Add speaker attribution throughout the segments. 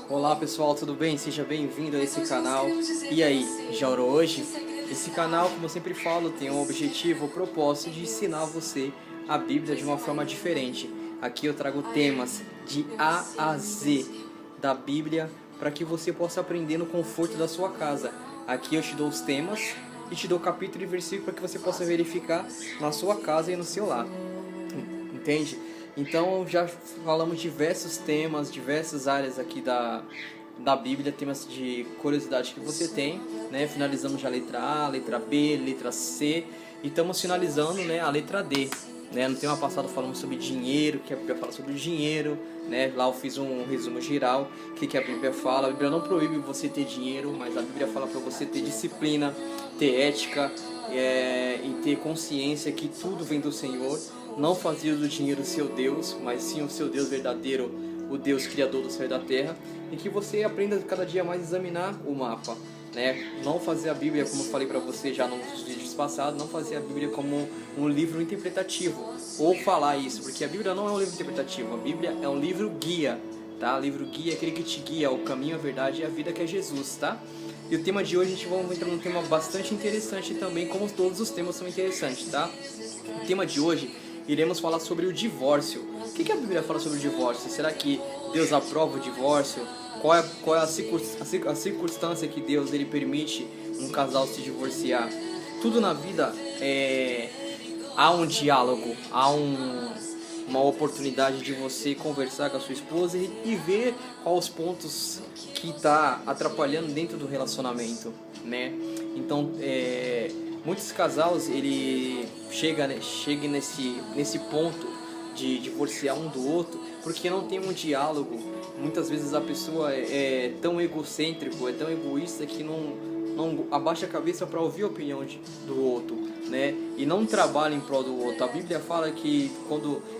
Speaker 1: Olá pessoal, tudo bem? Seja bem-vindo a esse canal. E aí, já orou hoje? Esse canal, como eu sempre falo, tem um objetivo, o propósito de ensinar você a Bíblia de uma forma diferente. Aqui eu trago temas de A a Z da Bíblia para que você possa aprender no conforto da sua casa. Aqui eu te dou os temas e te dou capítulo e versículo para que você possa verificar na sua casa e no seu lar. Entende? Então já falamos diversos temas, diversas áreas aqui da Bíblia, temas de curiosidade que você tem, né? Finalizamos já a letra A, letra B, letra C e estamos finalizando, né, a letra D. Né? No tema passado falamos sobre dinheiro, que a Bíblia fala sobre dinheiro, né? Lá eu fiz um resumo geral, o que a Bíblia fala. A Bíblia não proíbe você ter dinheiro, mas a Bíblia fala para você ter disciplina, ter ética e ter consciência que tudo vem do Senhor. Não fazer do dinheiro seu Deus, mas sim o seu Deus verdadeiro, o Deus criador do céu e da terra, e que você aprenda cada dia mais a examinar o mapa, né? Não fazer a Bíblia, como eu falei para você já nos vídeos passados, não fazer a Bíblia como um livro interpretativo, ou falar isso, porque a Bíblia não é um livro interpretativo, a Bíblia é um livro guia, tá? O livro guia é aquele que te guia ao caminho, a verdade e a vida, que é Jesus, tá? E o tema de hoje a gente vai entrar num tema bastante interessante também, como todos os temas são interessantes, tá? O tema de hoje iremos falar sobre o divórcio. O que a Bíblia fala sobre o divórcio? Será que Deus aprova o divórcio? Qual é a circunstância que Deus ele permite um casal se divorciar? Tudo na vida há um diálogo, há uma oportunidade de você conversar com a sua esposa e ver quais os pontos que está atrapalhando dentro do relacionamento, né? Então, muitos casais ele chega nesse ponto de divorciar um do outro porque não tem um diálogo. Muitas vezes a pessoa é tão egocêntrico, é tão egoísta que não abaixa a cabeça para ouvir a opinião do outro, né? E não trabalha em prol do outro. A Bíblia fala que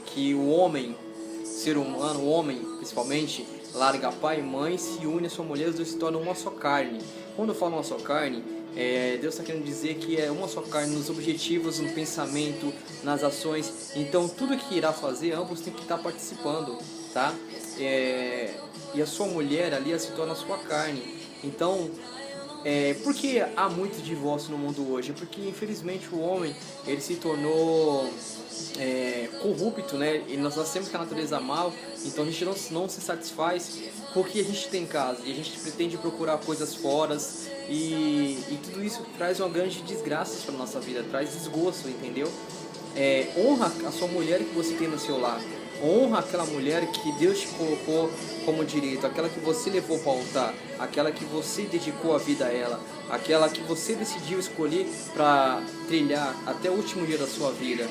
Speaker 1: que o homem, ser humano, o homem principalmente, larga pai e mãe, se une a sua mulher, os dois se tornam uma só carne. Quando eu falo uma só carne, Deus está querendo dizer que é uma só carne nos objetivos, no pensamento, nas ações. Então tudo que irá fazer, ambos têm que estar participando, tá? E a sua mulher ali ela se torna a sua carne. Então, por que há muito divórcio no mundo hoje? Porque infelizmente o homem ele se tornou corrupto, né? E nós temos que a natureza mal, então a gente não se satisfaz porque a gente tem em casa e a gente pretende procurar coisas fora e tudo isso traz uma grande desgraça para nossa vida, traz desgosto, entendeu? Honra a sua mulher que você tem no seu lar. Honra aquela mulher que Deus te colocou como direito, aquela que você levou para o altar, aquela que você dedicou a vida a ela, aquela que você decidiu escolher para trilhar até o último dia da sua vida.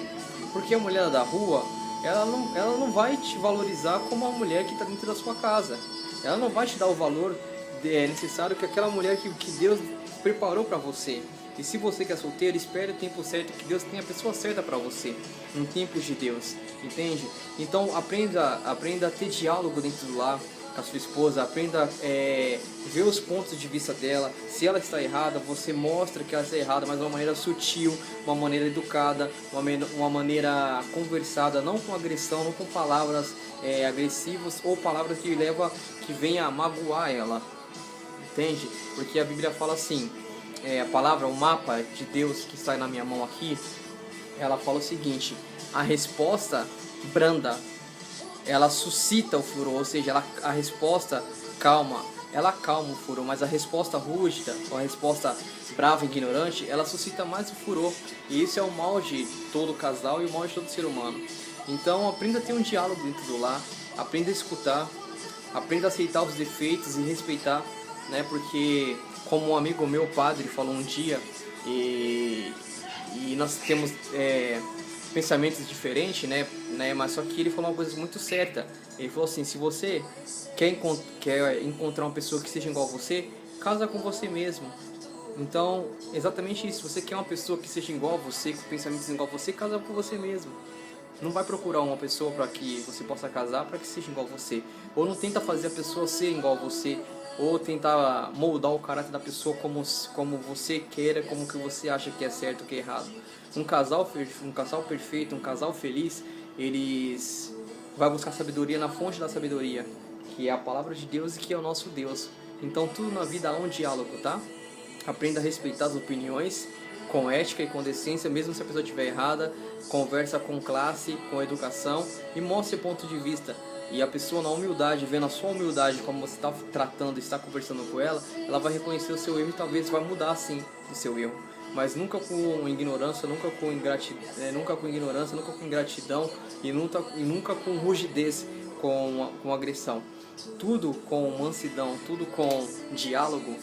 Speaker 1: Porque a mulher da rua, ela não vai te valorizar como a mulher que está dentro da sua casa. Ela não vai te dar o valor necessário que aquela mulher que Deus preparou para você. E se você que é solteiro, espere o tempo certo, que Deus tenha a pessoa certa para você, no tempo de Deus, entende? Então aprenda a ter diálogo dentro do lar com a sua esposa, aprenda a ver os pontos de vista dela. Se ela está errada, você mostra que ela está errada, mas de uma maneira sutil, uma maneira educada, uma maneira conversada, não com agressão, não com palavras agressivas ou palavras que venha a magoar ela, entende? Porque a Bíblia fala assim, a palavra, o mapa de Deus que está na minha mão aqui, ela fala o seguinte: a resposta branda, ela suscita o furor, ou seja, a resposta calma, ela calma o furor, mas a resposta rústica, ou a resposta brava e ignorante, ela suscita mais o furor. E isso é o mal de todo casal e o mal de todo ser humano. Então aprenda a ter um diálogo dentro do lar, aprenda a escutar, aprenda a aceitar os defeitos e respeitar, né? Porque como um amigo meu, padre, falou um dia, e nós temos pensamentos diferentes, né? Mas só que ele falou uma coisa muito certa. Ele falou assim: se você quer encontrar uma pessoa que seja igual a você, casa com você mesmo. Então, exatamente isso. Se você quer uma pessoa que seja igual a você, com pensamentos igual a você, casa com você mesmo. Não vai procurar uma pessoa para que você possa casar para que seja igual a você. Ou não tenta fazer a pessoa ser igual a você, ou tentar moldar o caráter da pessoa como você queira, como que você acha que é certo ou que é errado. Um casal perfeito, um casal feliz, eles vai buscar sabedoria na fonte da sabedoria, que é a palavra de Deus e que é o nosso Deus. Então tudo na vida há um diálogo, tá? Aprenda a respeitar as opiniões com ética e com decência, mesmo se a pessoa estiver errada. Conversa com classe, com educação e mostre o ponto de vista. E a pessoa na humildade, vendo a sua humildade, como você está tratando, está conversando com ela, ela vai reconhecer o seu erro e talvez vai mudar sim o seu erro. Mas nunca com ignorância, nunca com ingratidão e nunca com rigidez, com agressão. Tudo com mansidão, tudo com diálogo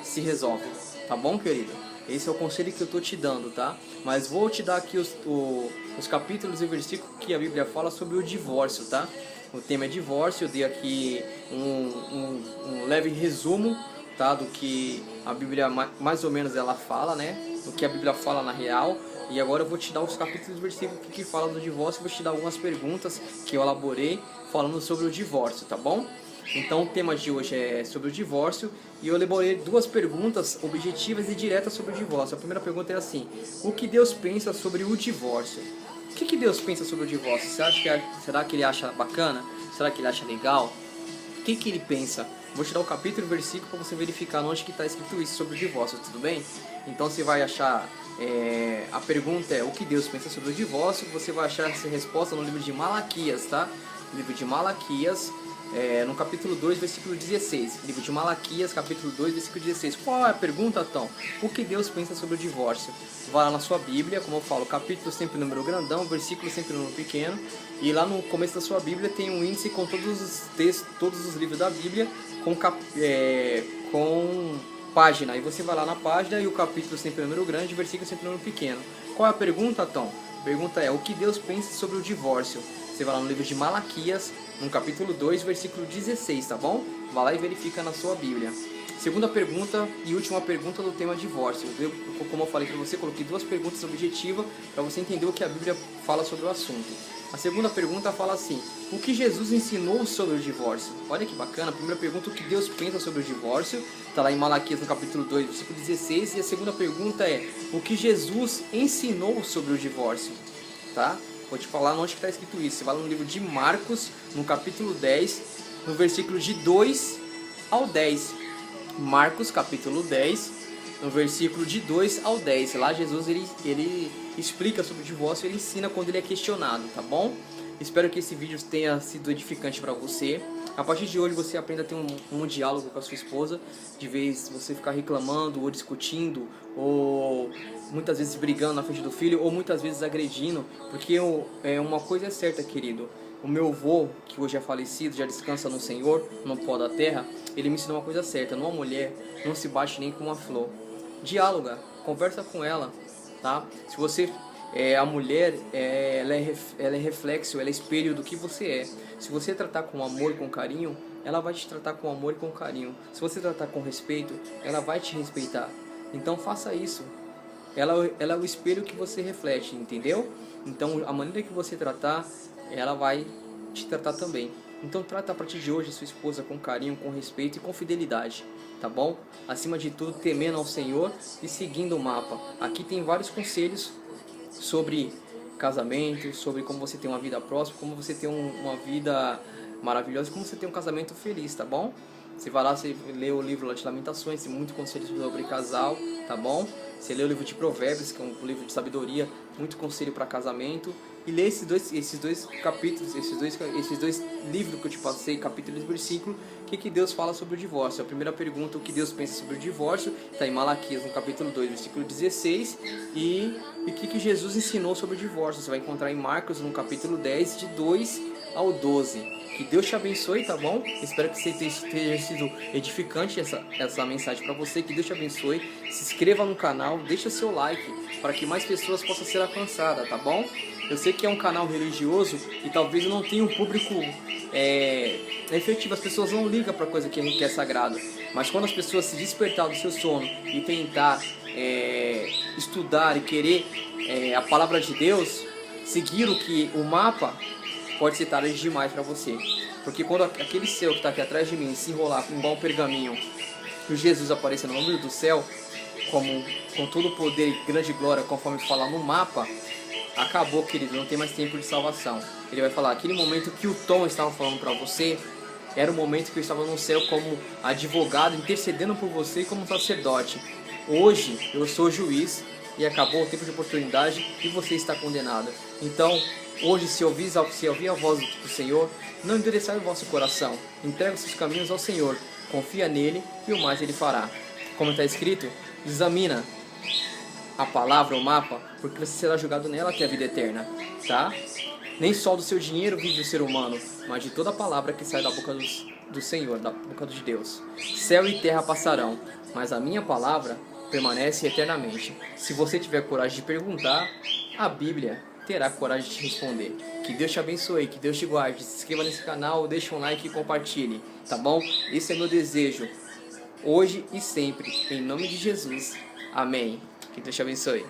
Speaker 1: se resolve. Tá bom, querido? Esse é o conselho que eu tô te dando, tá? Mas vou te dar aqui os capítulos e versículos que a Bíblia fala sobre o divórcio, tá? O tema é divórcio. Eu dei aqui um leve resumo, tá? Do que a Bíblia mais ou menos ela fala, né? Do que a Bíblia fala na real. E agora eu vou te dar os capítulos e versículos que falam do divórcio. Vou te dar algumas perguntas que eu elaborei falando sobre o divórcio, tá bom? Então o tema de hoje é sobre o divórcio e eu elaborei 2 perguntas objetivas e diretas sobre o divórcio. A primeira pergunta é assim: o que Deus pensa sobre o divórcio? O que Deus pensa sobre o divórcio? Será que ele acha bacana? Será que ele acha legal? O que ele pensa? Vou te dar o capítulo e versículo para você verificar onde que está escrito isso sobre o divórcio, tudo bem? Então você vai achar, a pergunta é o que Deus pensa sobre o divórcio. Você vai achar essa resposta no livro de Malaquias, tá? Livro de Malaquias, no capítulo 2, versículo 16. Livro de Malaquias, capítulo 2, versículo 16. Qual é a pergunta, então? O que Deus pensa sobre o divórcio? Vai lá na sua Bíblia, como eu falo, capítulo sempre número grandão, versículo sempre número pequeno. E lá no começo da sua Bíblia tem um índice com todos os textos, todos os livros da Bíblia, com página. E você vai lá na página e o capítulo sempre número grande, versículo sempre número pequeno. Qual é a pergunta, então? A pergunta é: o que Deus pensa sobre o divórcio? Você vai lá no livro de Malaquias, no capítulo 2, versículo 16, tá bom? Vai lá e verifica na sua Bíblia. Segunda pergunta e última pergunta do tema divórcio. Como eu falei para você, coloquei 2 perguntas objetivas para você entender o que a Bíblia fala sobre o assunto. A segunda pergunta fala assim: o que Jesus ensinou sobre o divórcio? Olha que bacana. A primeira pergunta: o que Deus pensa sobre o divórcio? Está lá em Malaquias, no capítulo 2, versículo 16. E a segunda pergunta é: o que Jesus ensinou sobre o divórcio? Tá? Vou te falar onde está escrito isso. Você vai no livro de Marcos, no capítulo 10, no versículo de 2 ao 10. Marcos, capítulo 10, no versículo de 2 ao 10. Lá Jesus ele explica sobre o divórcio, ele ensina quando ele é questionado, tá bom? Espero que esse vídeo tenha sido edificante para você. A partir de hoje você aprenda a ter um diálogo com a sua esposa, de vez você ficar reclamando ou discutindo, ou muitas vezes brigando na frente do filho, ou muitas vezes agredindo, porque uma coisa é certa, querido. O meu avô, que hoje é falecido, já descansa no Senhor, no pó da terra, ele me ensinou uma coisa certa: numa mulher não se bate nem com uma flor. Diáloga, conversa com ela, tá? Se você a mulher, ela é reflexo, ela é espelho do que você é. Se você tratar com amor e com carinho, ela vai te tratar com amor e com carinho. Se você tratar com respeito, ela vai te respeitar. Então faça isso. Ela é o espelho que você reflete, entendeu? Então a maneira que você tratar, ela vai te tratar também. Então trata a partir de hoje a sua esposa com carinho, com respeito e com fidelidade, tá bom? Acima de tudo, temendo ao Senhor e seguindo o mapa. Aqui tem vários conselhos sobre casamento, sobre como você tem uma vida próspera, como você tem uma vida maravilhosa, como você tem um casamento feliz, tá bom? Você vai lá, você lê o livro lá de Lamentações, tem muito conselho sobre casal, tá bom? Você lê o livro de Provérbios, que é um livro de sabedoria, muito conselho para casamento. E lê esses dois capítulos, esses dois livros que eu te passei, capítulo e versículo, que Deus fala sobre o divórcio. A primeira pergunta: o que Deus pensa sobre o divórcio? Está em Malaquias, no capítulo 2, versículo 16. E o que Jesus ensinou sobre o divórcio? Você vai encontrar em Marcos, no capítulo 10, de 2 ao 12. Que Deus te abençoe, tá bom? Espero que você tenha sido edificante essa mensagem para você. Que Deus te abençoe. Se inscreva no canal, deixa seu like para que mais pessoas possam ser alcançadas, tá bom? Eu sei que é um canal religioso e talvez eu não tenha um público efetivo. As pessoas não ligam para coisa que é sagrado. Mas quando as pessoas se despertar do seu sono e tentar estudar e querer a palavra de Deus, seguir o mapa, pode ser tarde demais para você. Porque quando aquele céu que está aqui atrás de mim se enrolar igual um pergaminho e Jesus aparecer no número do céu, com todo o poder e grande glória, conforme fala no mapa, acabou, querido, não tem mais tempo de salvação. Ele vai falar: aquele momento que o Tom estava falando para você, Era o momento que eu estava no céu como advogado, intercedendo por você e como sacerdote. Hoje eu sou juiz e acabou o tempo de oportunidade e você está condenado. Então, hoje, se ouvir a voz do Senhor, não endureçai o vosso coração. Entrega os seus caminhos ao Senhor, confia nele e o mais ele fará. Como está escrito, examina a palavra, o mapa, porque você será julgado nela até a vida eterna, tá? Nem só do seu dinheiro vive o ser humano, mas de toda a palavra que sai da boca do Senhor, da boca de Deus. Céu e terra passarão, mas a minha palavra permanece eternamente. Se você tiver coragem de perguntar, a Bíblia terá coragem de te responder. Que Deus te abençoe, que Deus te guarde. Se inscreva nesse canal, deixe um like e compartilhe, tá bom? Esse é meu desejo, hoje e sempre, em nome de Jesus. Amém. Que Deus te abençoe.